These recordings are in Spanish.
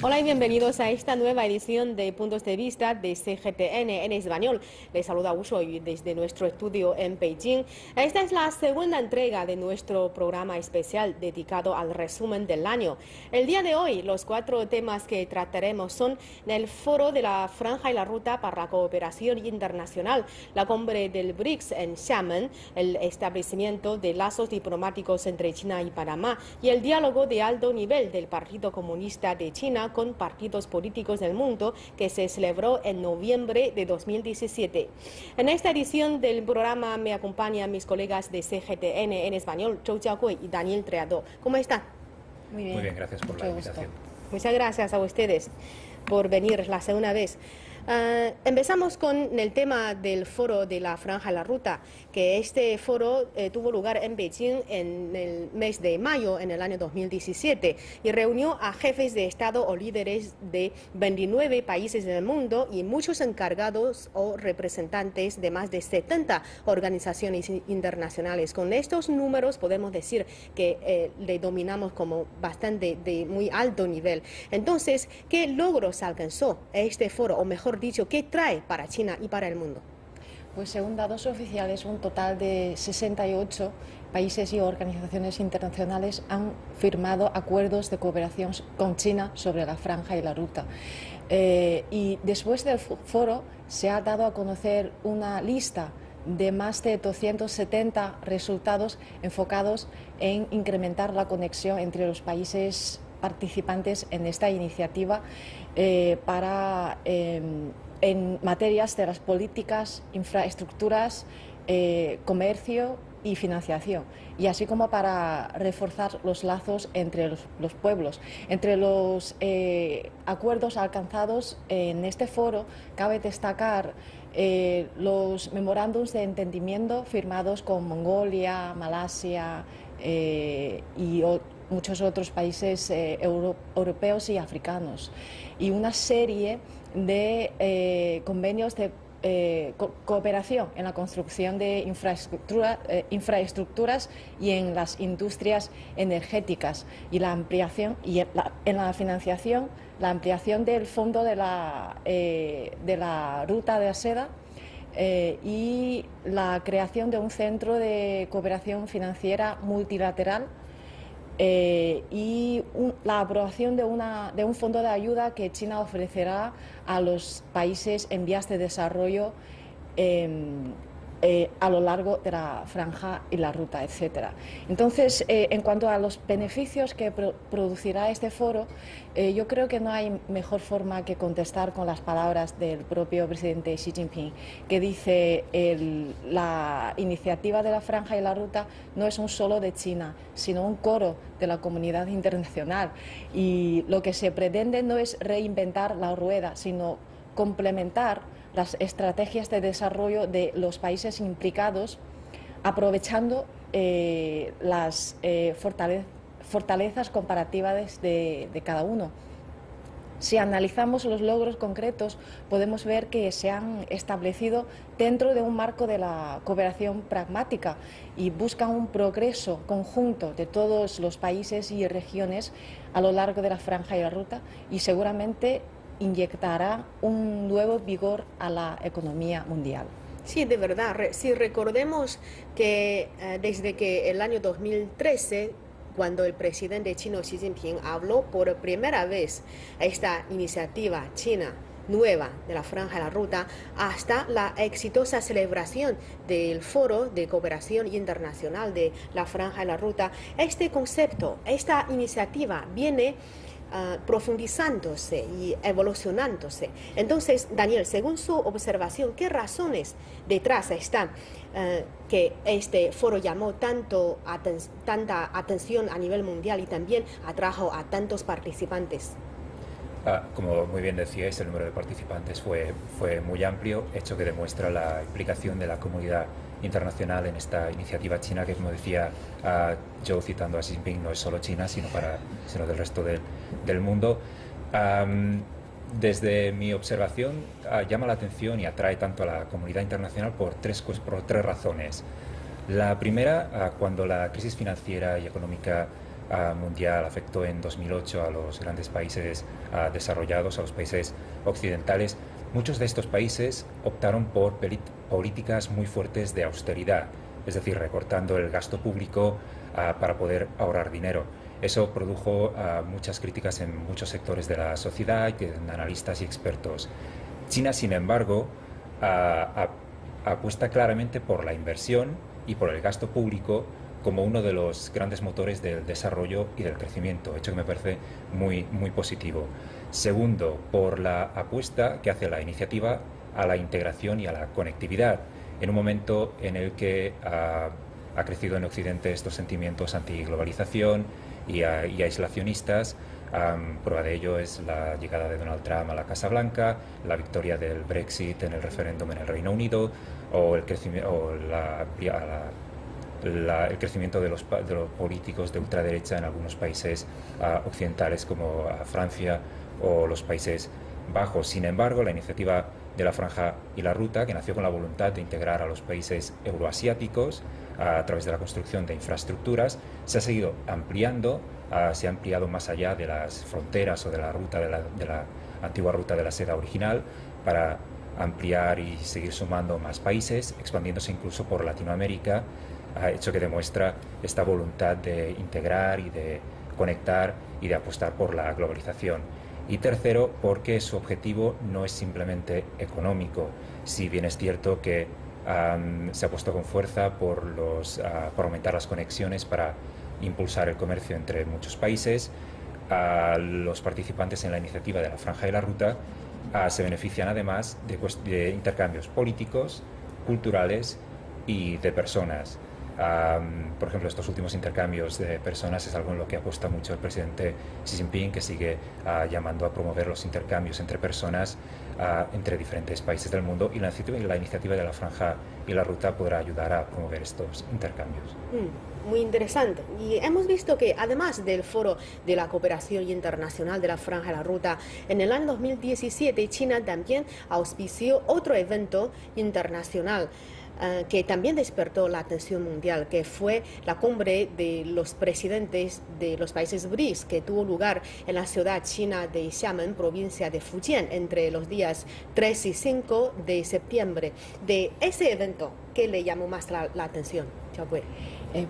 Hola y bienvenidos a esta nueva edición de Puntos de Vista de CGTN en español. Les saluda Ushoy desde nuestro estudio en Beijing. Esta es la segunda entrega de nuestro programa especial dedicado al resumen del año. El día de hoy, los 4 temas que trataremos son el Foro de la Franja y la Ruta para la Cooperación Internacional, la cumbre del BRICS en Xiamen, el establecimiento de lazos diplomáticos entre China y Panamá y el diálogo de alto nivel del Partido Comunista de China con partidos políticos del mundo que se celebró en noviembre de 2017. En esta edición del programa me acompañan mis colegas de CGTN en español, Zhou Jiahui y Daniel Treado. ¿Cómo están? Muy bien, gracias por la invitación. Muchas gracias a ustedes por venir la segunda vez. Empezamos con el tema del foro de la Franja y la Ruta, que este foro tuvo lugar en Beijing en el mes de mayo en el año 2017 y reunió a jefes de Estado o líderes de 29 países del mundo y muchos encargados o representantes de más de 70 organizaciones internacionales. Con estos números podemos decir que le dominamos como bastante de muy alto nivel. Entonces, ¿qué logros alcanzó este foro, o mejor dicho, qué trae para China y para el mundo? Pues según datos oficiales, un total de 68 países y organizaciones internacionales han firmado acuerdos de cooperación con China sobre la Franja y la Ruta. Y después del foro se ha dado a conocer una lista de más de 270 resultados enfocados en incrementar la conexión entre los países participantes en esta iniciativa en materias de las políticas, infraestructuras, comercio y financiación, y así como para reforzar los lazos entre los pueblos. Entre los acuerdos alcanzados en este foro cabe destacar los memorándums de entendimiento firmados con Mongolia, Malasia y muchos otros países europeos y africanos, y una serie de convenios de cooperación en la construcción de infraestructuras y en las industrias energéticas, y la ampliación y en la financiación, la ampliación del fondo de la ruta de la seda, y la creación de un centro de cooperación financiera multilateral, y la aprobación de un fondo de ayuda que China ofrecerá a los países en vías de desarrollo a lo largo de la franja y la ruta, etcétera. Entonces, en cuanto a los beneficios que producirá este foro, yo creo que no hay mejor forma que contestar con las palabras del propio presidente Xi Jinping, que dice la iniciativa de la franja y la ruta no es un solo de China, sino un coro de la comunidad internacional, y lo que se pretende no es reinventar la rueda, sino complementar las estrategias de desarrollo de los países implicados, aprovechando las fortalezas comparativas de cada uno. Si analizamos los logros concretos, podemos ver que se han establecido dentro de un marco de la cooperación pragmática y buscan un progreso conjunto de todos los países y regiones a lo largo de la franja y la ruta, y seguramente inyectará un nuevo vigor a la economía mundial. Sí, de verdad. Si recordemos que desde que el año 2013, cuando el presidente chino Xi Jinping habló por primera vez a esta iniciativa china nueva de la Franja y la Ruta, hasta la exitosa celebración del Foro de Cooperación Internacional de la Franja y la Ruta, este concepto, esta iniciativa viene profundizándose y evolucionándose. Entonces, Daniel, según su observación, ¿qué detrás están que este foro llamó tanta atención a nivel mundial y también atrajo a tantos participantes? Como muy bien decíais, el número de participantes fue muy amplio, hecho que demuestra la implicación de la comunidad internacional en esta iniciativa china, que, como decía Joe citando a Xi Jinping, no es solo China, sino del resto del mundo. Desde mi observación, llama la atención y atrae tanto a la comunidad internacional por tres razones. La primera, cuando la crisis financiera y económica mundial afectó en 2008 a los grandes países desarrollados, a los países occidentales, muchos de estos países optaron por políticas muy fuertes de austeridad, es decir, recortando el gasto público para poder ahorrar dinero. Eso produjo muchas críticas en muchos sectores de la sociedad, en analistas y expertos. China, sin embargo, apuesta claramente por la inversión y por el gasto público como uno de los grandes motores del desarrollo y del crecimiento, hecho que me parece muy positivo. Segundo, por la apuesta que hace la iniciativa a la integración y a la conectividad, en un momento en el que ha crecido en Occidente estos sentimientos antiglobalización y aislacionistas. Prueba de ello es la llegada de Donald Trump a la Casa Blanca, la victoria del Brexit en el referéndum en el Reino Unido o el crecimiento, el crecimiento de los políticos de ultraderecha en algunos países occidentales como Francia o los Países Bajos. Sin embargo, la iniciativa de la Franja y la Ruta, que nació con la voluntad de integrar a los países euroasiáticos a través de la construcción de infraestructuras, se ha seguido ampliando, se ha ampliado más allá de las fronteras o de la ruta de la antigua ruta de la seda original para ampliar y seguir sumando más países, expandiéndose incluso por Latinoamérica, hecho que demuestra esta voluntad de integrar y de conectar y de apostar por la globalización. Y tercero, porque su objetivo no es simplemente económico, si bien es cierto que se ha puesto con fuerza por aumentar las conexiones para impulsar el comercio entre muchos países. Los participantes en la iniciativa de la Franja y la Ruta se benefician además de intercambios políticos, culturales y de personas. Por ejemplo, estos últimos intercambios de personas es algo en lo que apuesta mucho el presidente Xi Jinping, que sigue llamando a promover los intercambios entre personas entre diferentes países del mundo, y la iniciativa de la Franja y la Ruta podrá ayudar a promover estos intercambios. Muy interesante. Y hemos visto que además del Foro de la Cooperación Internacional de la Franja y la Ruta, en el año 2017 China también auspició otro evento internacional que también despertó la atención mundial, que fue la cumbre de los presidentes de los países BRICS, que tuvo lugar en la ciudad china de Xiamen, provincia de Fujian, entre los días 3 y 5 de septiembre. De ese evento, ¿qué le llamó más la atención?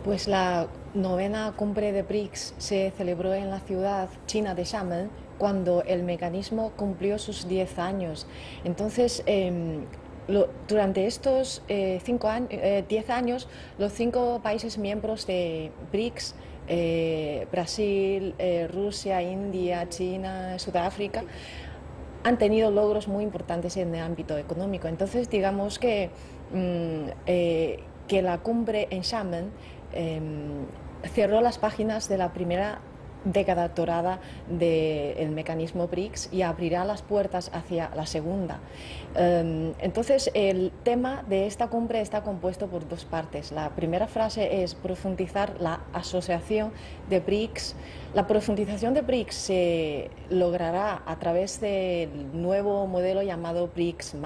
Pues la 9ª cumbre de BRICS se celebró en la ciudad china de Xiamen cuando el mecanismo cumplió sus 10 años. Entonces, durante estos 10 años, los 5 países miembros de BRICS, Brasil, Rusia, India, China, Sudáfrica, han tenido logros muy importantes en el ámbito económico. Entonces, digamos que la cumbre en Xiamen cerró las páginas de la primera década dorada del mecanismo BRICS y abrirá las puertas hacia la segunda. Entonces, el tema de esta cumbre está compuesto por 2 partes. La primera frase es profundizar la asociación de BRICS. La profundización de BRICS se logrará a través del nuevo modelo llamado BRICS+.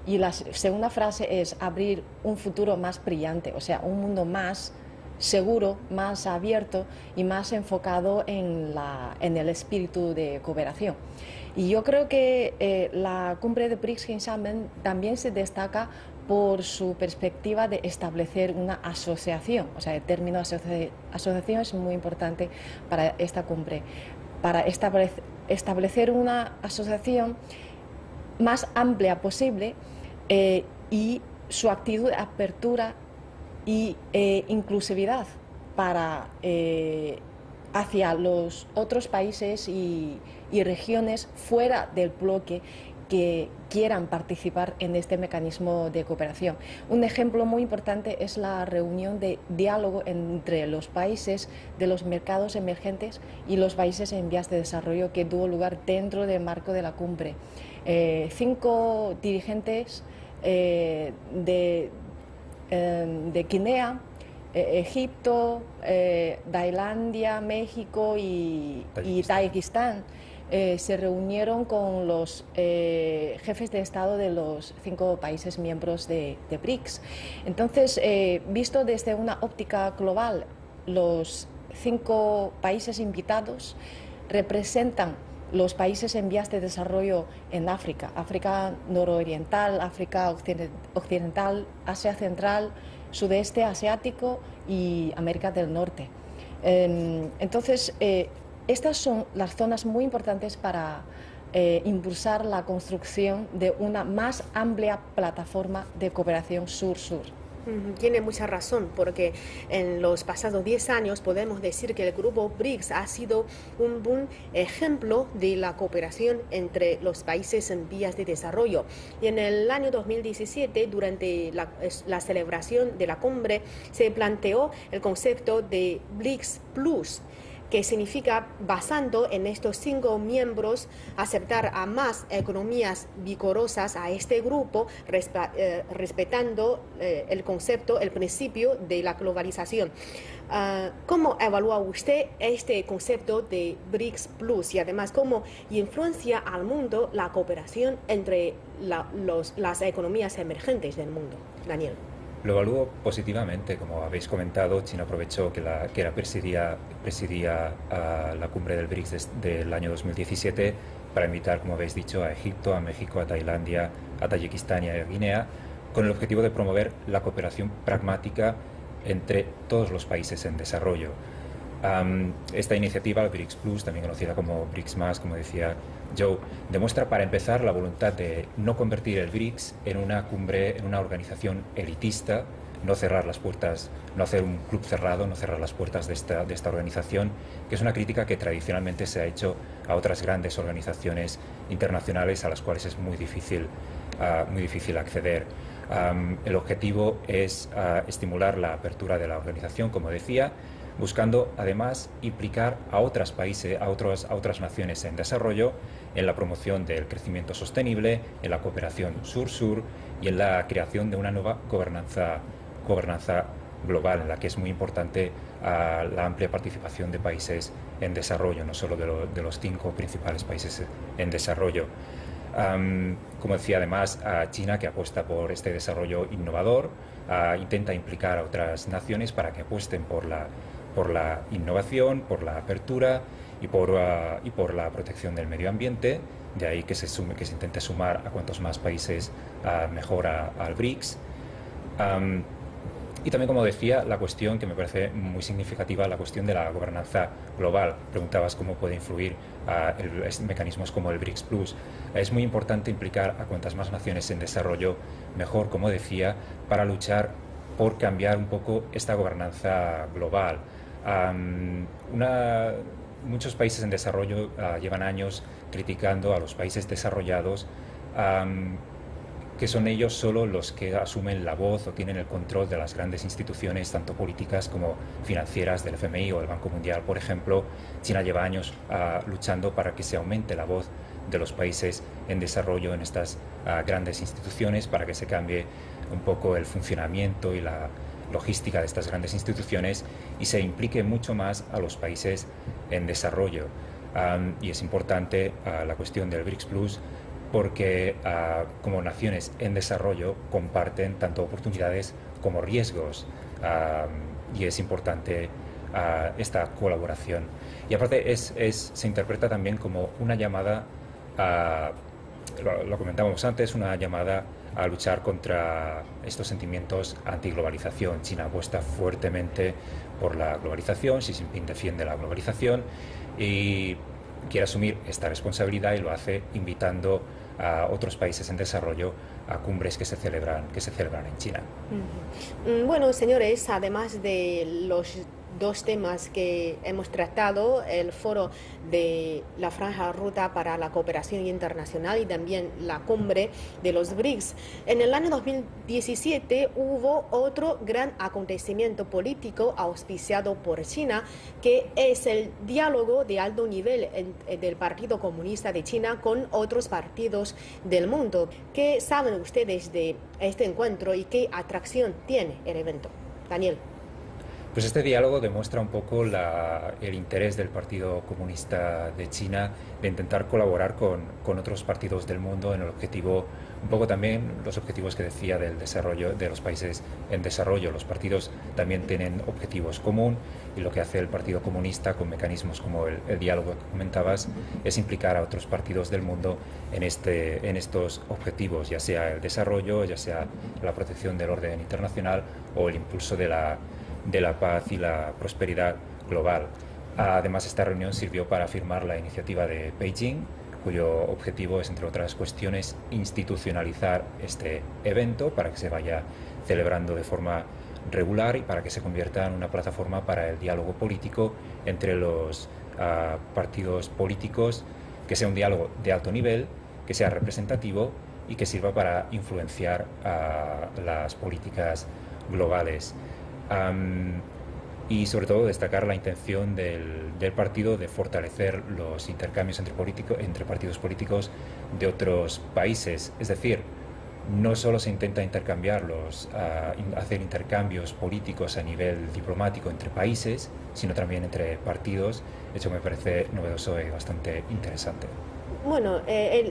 Y la segunda frase es abrir un futuro más brillante, o sea, un mundo más seguro, más abierto y más enfocado en el espíritu de cooperación. Y yo creo que la cumbre de BRICS en Xiamen también se destaca por su perspectiva de establecer una asociación. O sea, el término asociación es muy importante para esta cumbre, para establecer una asociación más amplia posible y su actitud de apertura y inclusividad hacia los otros países y regiones fuera del bloque que quieran participar en este mecanismo de cooperación. Un ejemplo muy importante es la reunión de diálogo entre los países de los mercados emergentes y los países en vías de desarrollo que tuvo lugar dentro del marco de la cumbre. 5 dirigentes de Guinea, Egipto, Tailandia, México y Tayikistán se reunieron con los jefes de Estado de los 5 países miembros de BRICS. Entonces, visto desde una óptica global, los 5 países invitados representan los países en vías de desarrollo en África, África nororiental, África occidental, Asia central, sudeste asiático y América del Norte. Entonces, estas son las zonas muy importantes para impulsar la construcción de una más amplia plataforma de cooperación sur-sur. Tiene mucha razón, porque en los pasados 10 años podemos decir que el grupo BRICS ha sido un buen ejemplo de la cooperación entre los países en vías de desarrollo. Y en el año 2017, durante la celebración de la cumbre, se planteó el concepto de BRICS Plus, que significa, basando en estos 5 miembros, aceptar a más economías vigorosas a este grupo, respetando el concepto, el principio de la globalización. ¿Cómo evalúa usted este concepto de BRICS Plus y además cómo influencia al mundo la cooperación entre las economías emergentes del mundo? Daniel. Lo evalúo positivamente. Como habéis comentado, China aprovechó que presidía la cumbre del BRICS del año 2017 para invitar, como habéis dicho, a Egipto, a México, a Tailandia, a Tayikistán y a Guinea, con el objetivo de promover la cooperación pragmática entre todos los países en desarrollo. Esta iniciativa, el BRICS Plus, también conocida como BRICS+, como decía Joe, demuestra para empezar la voluntad de no convertir el BRICS en una cumbre, en una organización elitista, no cerrar las puertas, no hacer un club cerrado, no cerrar las puertas de esta organización, que es una crítica que tradicionalmente se ha hecho a otras grandes organizaciones internacionales a las cuales es muy difícil acceder. El objetivo es estimular la apertura de la organización, como decía, buscando además implicar a otros países, a otras naciones en desarrollo en la promoción del crecimiento sostenible, en la cooperación sur-sur y en la creación de una nueva gobernanza global, en la que es muy importante la amplia participación de países en desarrollo, no solo de los 5 principales países en desarrollo. Como decía, además, China, que apuesta por este desarrollo innovador, intenta implicar a otras naciones para que apuesten por la innovación, por la apertura y por la protección del medio ambiente. De ahí que se intente sumar a cuantos más países mejor al BRICS. Y también, como decía, la cuestión que me parece muy significativa, la cuestión de la gobernanza global. Preguntabas cómo puede influir mecanismos como el BRICS Plus. Es muy importante implicar a cuantas más naciones en desarrollo mejor, como decía, para luchar por cambiar un poco esta gobernanza global. Muchos países en desarrollo llevan años criticando a los países desarrollados, que son ellos solo los que asumen la voz o tienen el control de las grandes instituciones, tanto políticas como financieras, del FMI o del Banco Mundial, por ejemplo. China lleva años luchando para que se aumente la voz de los países en desarrollo en estas grandes instituciones, para que se cambie un poco el funcionamiento y la logística de estas grandes instituciones y se implique mucho más a los países en desarrollo. Y es importante la cuestión del BRICS Plus, porque como naciones en desarrollo comparten tanto oportunidades como riesgos, y es importante esta colaboración. Y aparte se interpreta también como una llamada, lo comentábamos antes, una llamada a luchar contra estos sentimientos antiglobalización. China apuesta fuertemente por la globalización, Xi Jinping defiende la globalización y quiere asumir esta responsabilidad y lo hace invitando a otros países en desarrollo a cumbres que se celebran en China. Bueno, señores, además de los 2 temas que hemos tratado, el foro de la Franja Ruta para la Cooperación Internacional y también la cumbre de los BRICS. En el año 2017 hubo otro gran acontecimiento político auspiciado por China, que es el diálogo de alto nivel del Partido Comunista de China con otros partidos del mundo. ¿Qué saben ustedes de este encuentro y qué atracción tiene el evento? Daniel. Pues este diálogo demuestra un poco el interés del Partido Comunista de China de intentar colaborar con otros partidos del mundo en el objetivo, un poco también los objetivos que decía del desarrollo de los países en desarrollo. Los partidos también tienen objetivos común y lo que hace el Partido Comunista con mecanismos como el diálogo que comentabas es implicar a otros partidos del mundo en estos objetivos, ya sea el desarrollo, ya sea la protección del orden internacional o el impulso de la paz y la prosperidad global. Además, esta reunión sirvió para firmar la iniciativa de Beijing, cuyo objetivo es, entre otras cuestiones, institucionalizar este evento para que se vaya celebrando de forma regular y para que se convierta en una plataforma para el diálogo político entre los partidos políticos, que sea un diálogo de alto nivel, que sea representativo y que sirva para influenciar las políticas globales. Y sobre todo destacar la intención del partido de fortalecer los intercambios entre partidos políticos de otros países. Es decir, no solo se intenta hacer intercambios políticos a nivel diplomático entre países, sino también entre partidos, hecho que me parece novedoso y bastante interesante. Bueno,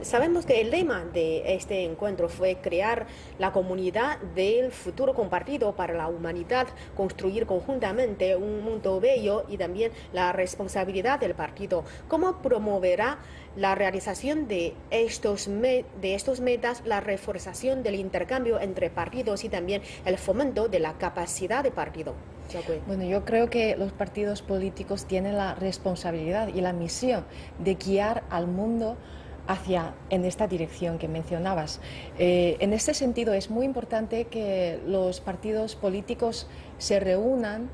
sabemos que el lema de este encuentro fue crear la comunidad del futuro compartido para la humanidad, construir conjuntamente un mundo bello y también la responsabilidad del partido. ¿Cómo promoverá la realización de estos metas, la reforzación del intercambio entre partidos y también el fomento de la capacidad de partido? Bueno, yo creo que los partidos políticos tienen la responsabilidad y la misión de guiar al mundo en esta dirección que mencionabas. En este sentido, es muy importante que los partidos políticos se reúnan,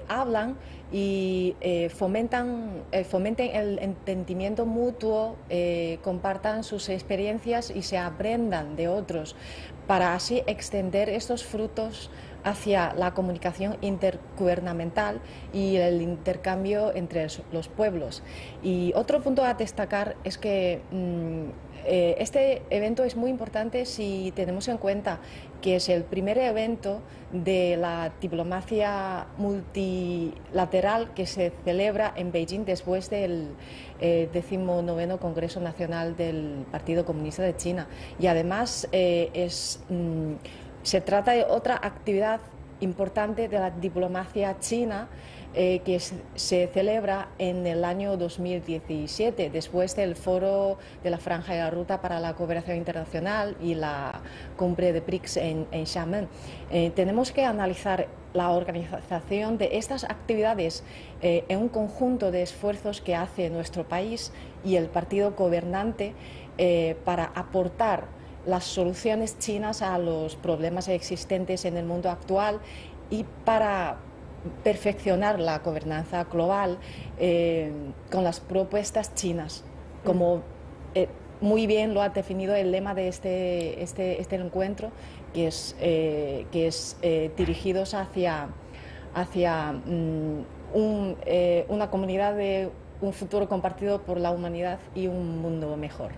hablan y fomenten el entendimiento mutuo, compartan sus experiencias y se aprendan de otros, para así extender estos frutos hacia la comunicación intergubernamental y el intercambio entre los pueblos. Y otro punto a destacar es que este evento es muy importante si tenemos en cuenta que es el primer evento de la diplomacia multilateral que se celebra en Beijing después del 19º Congreso Nacional del Partido Comunista de China. Y además se trata de otra actividad importante de la diplomacia china que se celebra en el año 2017, después del Foro de la Franja y la Ruta para la Cooperación Internacional y la cumbre de BRICS en Xiamen. Tenemos que analizar la organización de estas actividades en un conjunto de esfuerzos que hace nuestro país y el partido gobernante para aportar las soluciones chinas a los problemas existentes en el mundo actual y para perfeccionar la gobernanza global con las propuestas chinas, como muy bien lo ha definido el lema de este encuentro, que es dirigidos hacia una comunidad de un futuro compartido por la humanidad y un mundo mejor.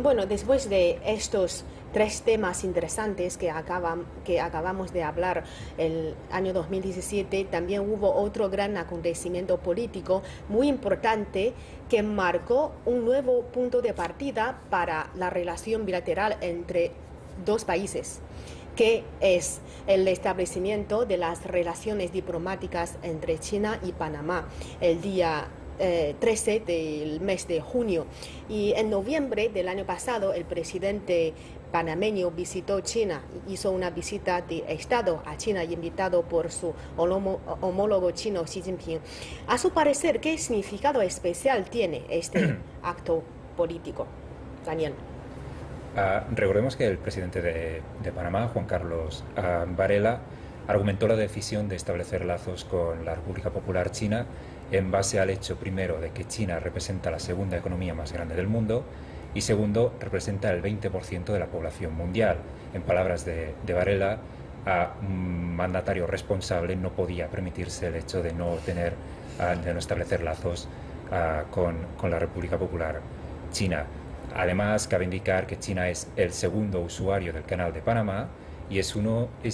Bueno, después de estos tres temas interesantes que acabamos de hablar el año 2017, también hubo otro gran acontecimiento político muy importante que marcó un nuevo punto de partida para la relación bilateral entre dos países, que es el establecimiento de las relaciones diplomáticas entre China y Panamá el día 13 del mes de junio. Y en noviembre del año pasado el presidente panameño visitó China, hizo una visita de Estado a China invitado por su homólogo chino Xi Jinping. A su parecer, ¿qué significado especial tiene este acto político? Daniel. Recordemos que el presidente de Panamá, Juan Carlos Varela, argumentó la decisión de establecer lazos con la República Popular China en base al hecho, primero, de que China representa la segunda economía más grande del mundo y, segundo, representa el 20% de la población mundial. En palabras de Varela, un mandatario responsable no podía permitirse el hecho de no establecer lazos con la República Popular China. Además, cabe indicar que China es el segundo usuario del Canal de Panamá y es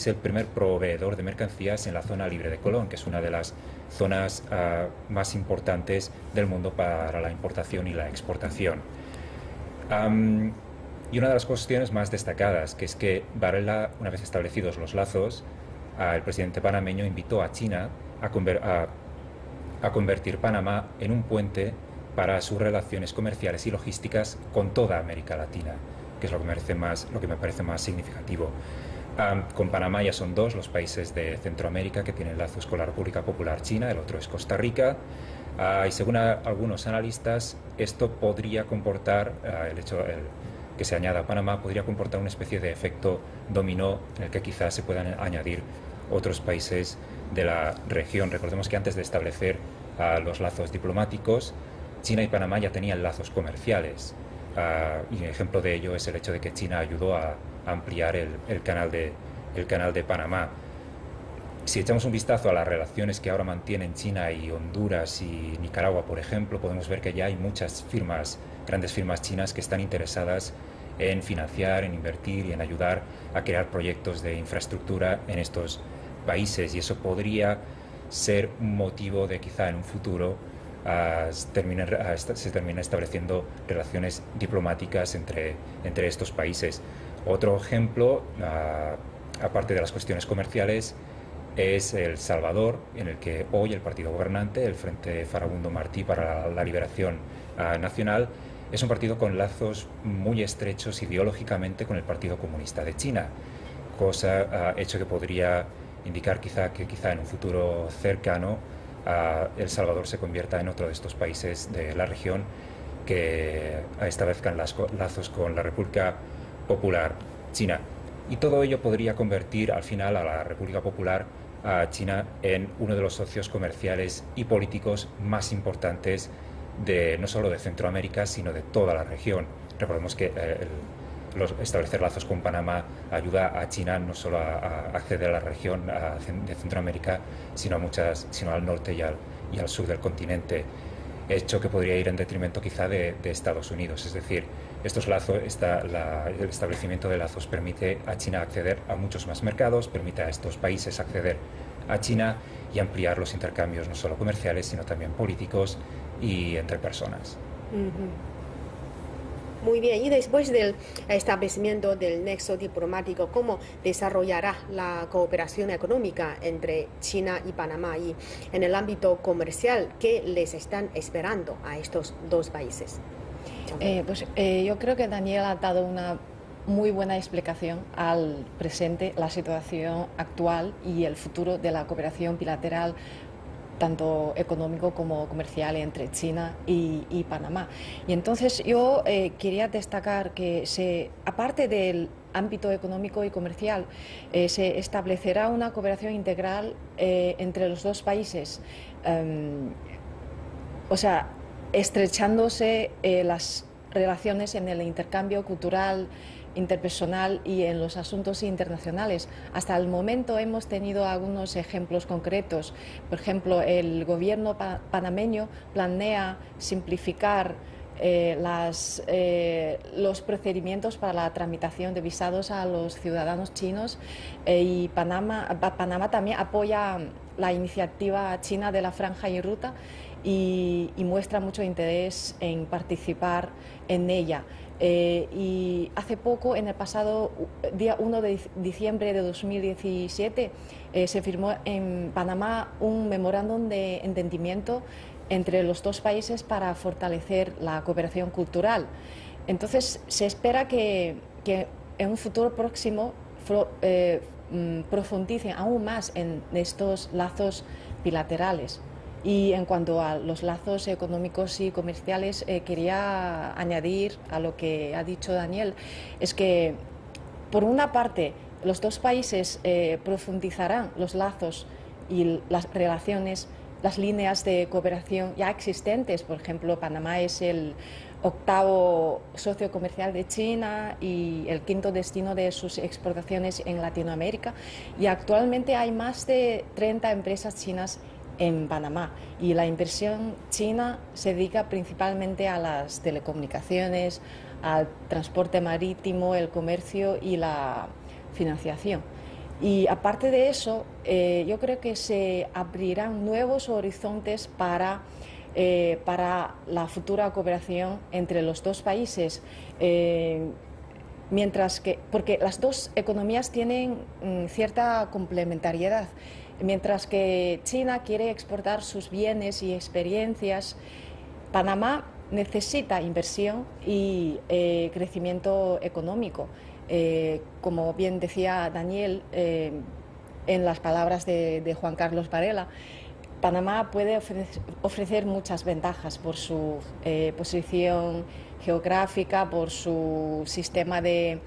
el primer proveedor de mercancías en la zona libre de Colón, que es una de las zonas más importantes del mundo para la importación y la exportación. Y una de las cuestiones más destacadas, que es que Varela, una vez establecidos los lazos, el presidente panameño invitó a China a convertir Panamá en un puente para sus relaciones comerciales y logísticas con toda América Latina, que es lo que me parece más significativo. Con Panamá ya son dos los países de Centroamérica que tienen lazos con la República Popular China, el otro es Costa Rica, y según algunos analistas, esto podría comportar, que se añada a Panamá, podría comportar una especie de efecto dominó en el que quizás se puedan añadir otros países de la región. Recordemos que antes de establecer los lazos diplomáticos, China y Panamá ya tenían lazos comerciales. Y un ejemplo de ello es el hecho de que China ayudó a ampliar el canal de Panamá. Si echamos un vistazo a las relaciones que ahora mantienen China y Honduras y Nicaragua, por ejemplo, podemos ver que ya hay muchas grandes firmas chinas que están interesadas en financiar, en invertir y en ayudar a crear proyectos de infraestructura en estos países, y eso podría ser un motivo de quizá en un futuro se terminen estableciendo relaciones diplomáticas entre estos países. Otro ejemplo, aparte de las cuestiones comerciales, es El Salvador, en el que hoy el partido gobernante, el Frente Farabundo Martí para la Liberación Nacional, es un partido con lazos muy estrechos ideológicamente con el Partido Comunista de China, hecho que podría indicar que quizá en un futuro cercano El Salvador se convierta en otro de estos países de la región que establezcan lazos con la República Popular China. Y todo ello podría convertir al final a la República Popular China en uno de los socios comerciales y políticos más importantes no solo de Centroamérica, sino de toda la región. Recordemos que establecer lazos con Panamá ayuda a China no solo a acceder a la región de Centroamérica, sino al norte y al sur del continente, hecho que podría ir en detrimento quizá de Estados Unidos. Es decir, el establecimiento de lazos permite a China acceder a muchos más mercados, permite a estos países acceder a China y ampliar los intercambios no solo comerciales, sino también políticos y entre personas. Muy bien, y después del establecimiento del nexo diplomático, ¿cómo desarrollará la cooperación económica entre China y Panamá? Y en el ámbito comercial, ¿qué les están esperando a estos dos países? Yo creo que Daniel ha dado una muy buena explicación al presente, la situación actual y el futuro de la cooperación bilateral, tanto económico como comercial, entre China y Panamá. Y entonces yo quería destacar que aparte del ámbito económico y comercial, se establecerá una cooperación integral entre los dos países, estrechándose las relaciones en el intercambio cultural, interpersonal y en los asuntos internacionales. Hasta el momento hemos tenido algunos ejemplos concretos. Por ejemplo, el gobierno panameño planea simplificar los procedimientos para la tramitación de visados a los ciudadanos chinos, y Panamá también apoya la iniciativa china de la Franja y Ruta y muestra mucho interés en participar en ella. Y hace poco, en el pasado día 1 de diciembre de 2017, se firmó en Panamá un memorándum de entendimiento entre los dos países para fortalecer la cooperación cultural. Entonces, se espera que en un futuro próximo profundicen aún más en estos lazos bilaterales. Y en cuanto a los lazos económicos y comerciales, quería añadir a lo que ha dicho Daniel, es que por una parte los dos países profundizarán los lazos y las relaciones, las líneas de cooperación ya existentes. Por ejemplo, Panamá es el 8º socio comercial de China y el 5º destino de sus exportaciones en Latinoamérica, y actualmente hay más de 30 empresas chinas en Panamá, y la inversión china se dedica principalmente a las telecomunicaciones, al transporte marítimo, el comercio y la financiación. Y aparte de eso, yo creo que se abrirán nuevos horizontes para la futura cooperación entre los dos países, porque las dos economías tienen cierta complementariedad. Mientras que China quiere exportar sus bienes y experiencias, Panamá necesita inversión y crecimiento económico. Como bien decía Daniel, en las palabras de Juan Carlos Varela, Panamá puede ofrecer muchas ventajas por su posición geográfica, por su sistema de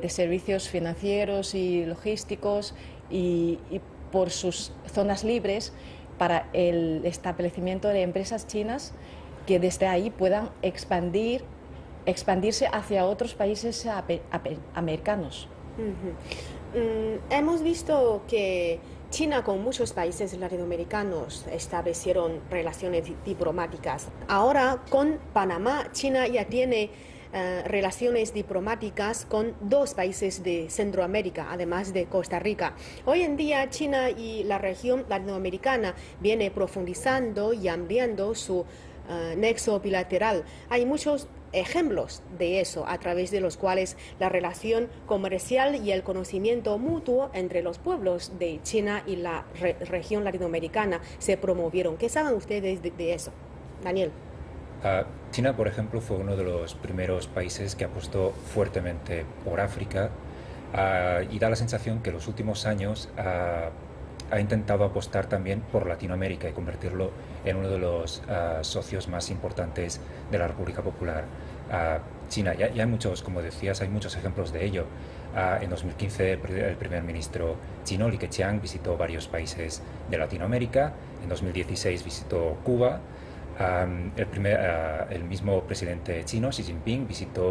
servicios financieros y logísticos y por sus zonas libres para el establecimiento de empresas chinas que desde ahí puedan expandirse hacia otros países americanos. Hemos visto que China con muchos países latinoamericanos establecieron relaciones diplomáticas. Ahora con Panamá, China ya tiene relaciones diplomáticas con 2 países de Centroamérica, además de Costa Rica. Hoy en día China y la región latinoamericana viene profundizando y ampliando su nexo bilateral. Hay muchos ejemplos de eso, a través de los cuales la relación comercial y el conocimiento mutuo entre los pueblos de China y la región latinoamericana se promovieron. ¿Qué saben ustedes de eso? Daniel. China, por ejemplo, fue uno de los primeros países que apostó fuertemente por África y da la sensación que en los últimos años ha intentado apostar también por Latinoamérica y convertirlo en uno de los socios más importantes de la República Popular China. Ya hay muchos, como decías, hay muchos ejemplos de ello. En 2015 el primer ministro chino, Li Keqiang, visitó varios países de Latinoamérica. En 2016 visitó Cuba. El mismo presidente chino, Xi Jinping,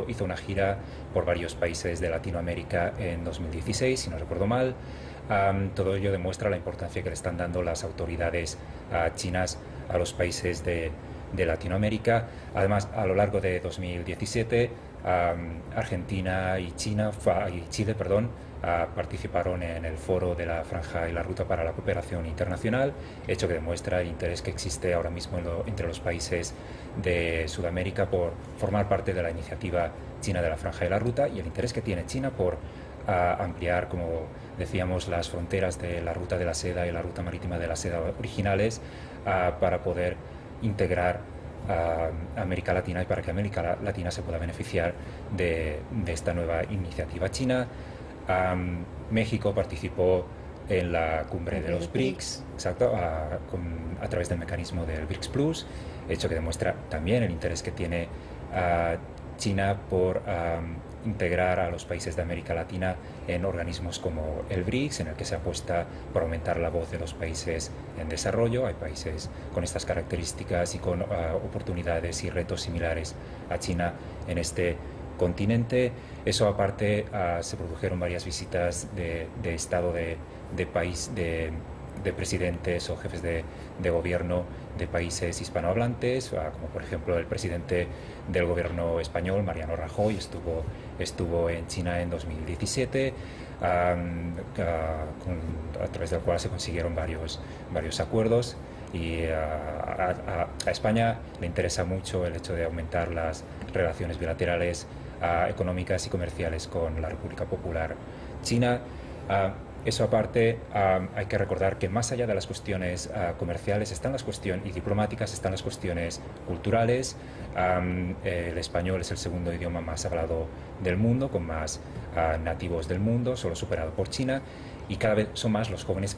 hizo una gira por varios países de Latinoamérica en 2016, si no recuerdo mal. Todo ello demuestra la importancia que le están dando las autoridades chinas a los países de Latinoamérica. Además, a lo largo de 2017, Argentina y Chile, participaron en el foro de la Franja y la Ruta para la Cooperación Internacional, hecho que demuestra el interés que existe ahora mismo entre los países de Sudamérica por formar parte de la iniciativa china de la Franja y la Ruta, y el interés que tiene China por ampliar, como decíamos, las fronteras de la Ruta de la Seda y la Ruta Marítima de la Seda originales para poder integrar América Latina y para que América Latina se pueda beneficiar de esta nueva iniciativa china. México participó en la cumbre de los BRICS, exacto, a través del mecanismo del BRICS Plus, hecho que demuestra también el interés que tiene China por integrar a los países de América Latina en organismos como el BRICS, en el que se apuesta por aumentar la voz de los países en desarrollo. Hay países con estas características y con oportunidades y retos similares a China en este continente. Eso aparte, se produjeron varias visitas de estado de país, de presidentes o jefes de gobierno de países hispanohablantes, como por ejemplo el presidente del gobierno español, Mariano Rajoy, estuvo en China en 2017, a través del cual se consiguieron varios acuerdos. Y a España le interesa mucho el hecho de aumentar las relaciones bilaterales económicas y comerciales con la República Popular China. Eso aparte, hay que recordar que más allá de las cuestiones comerciales están las cuestiones y diplomáticas, están las cuestiones culturales. El español es el segundo idioma más hablado del mundo, con más nativos del mundo, solo superado por China. Y cada vez son más los jóvenes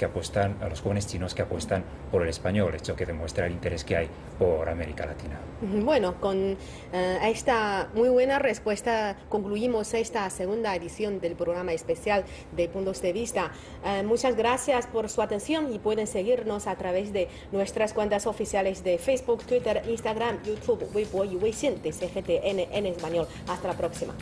chinos que apuestan por el español, hecho que demuestra el interés que hay por América Latina. Bueno, con esta muy buena respuesta concluimos esta segunda edición del programa especial de Puntos de Vista. Muchas gracias por su atención y pueden seguirnos a través de nuestras cuentas oficiales de Facebook, Twitter, Instagram, YouTube, Weibo y Weixin de CGTN en español. Hasta la próxima.